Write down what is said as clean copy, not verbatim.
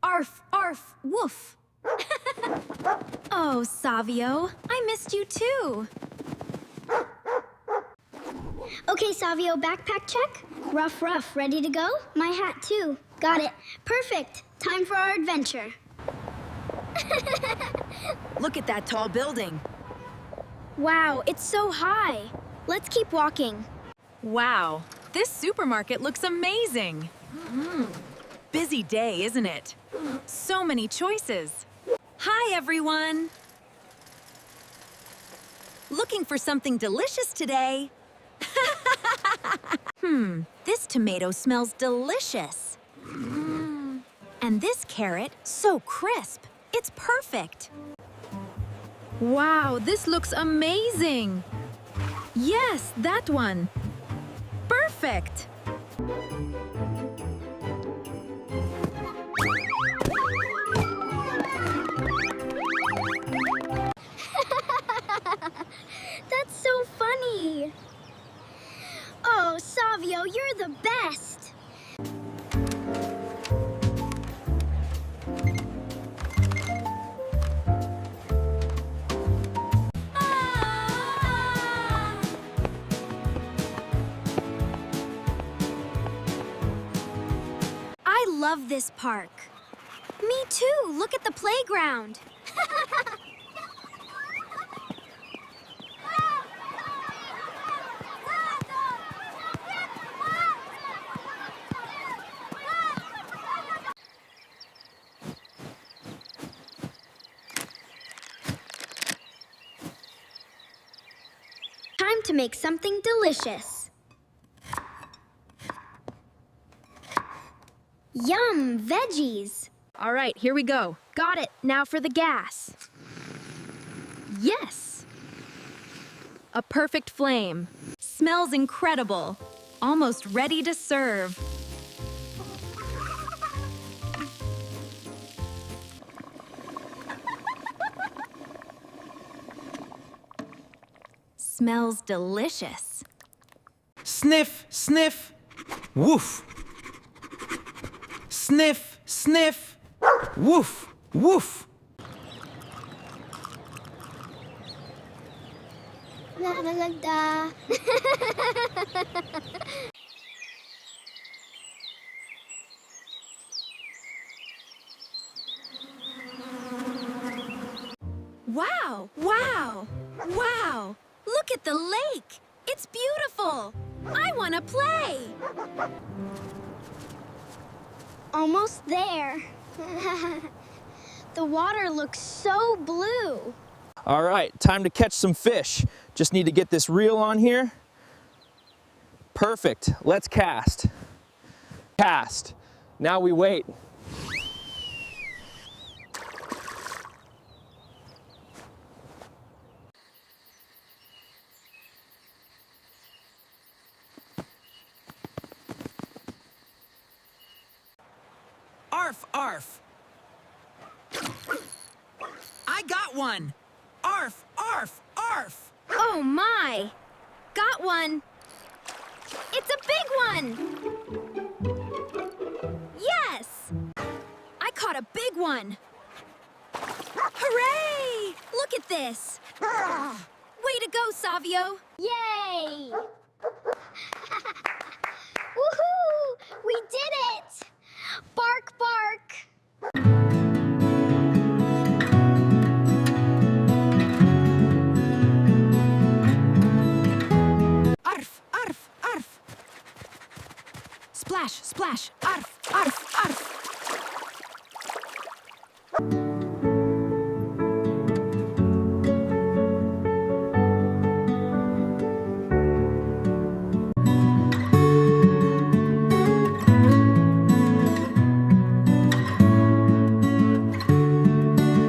Arf, arf, woof. Oh, Savio, I missed you too. Okay, Savio, backpack check. Rough, rough, ready to go? My hat too. Got it. Perfect. Time for our adventure. Look at that tall building. Wow, it's so high. Let's keep walking. Wow, this supermarket looks amazing. Busy day, isn't it? So many choices. Hi, everyone. Looking for something delicious today? This tomato smells delicious. And this carrot, so crisp. It's perfect. Wow, this looks amazing. Yes, that one. Perfect. That's so funny. Oh, Savio, you're the best. I love this park. Me too. Look at the playground. Time to make something delicious. Yum, veggies. All right, here we go. Got it. Now for the gas. Yes. A perfect flame. Smells incredible. Almost ready to serve. Smells delicious. Sniff, sniff, woof. Sniff, sniff, woof, woof. La la la da. Wow, wow, wow. Look at the lake. It's beautiful. I want to play. Almost there. The water looks so blue. All right, time to catch some fish. Just need to get this reel on here. Perfect, let's cast. Cast, now we wait. Arf, arf. I got one. Arf, arf, arf. Oh my. Got one. It's a big one. Yes. I caught a big one. Hooray! Look at this. Way to go, Savio. Yay! Woohoo! We did it! Bark, bark! Arf, arf, arf. Splash, splash. Arf, arf, arf.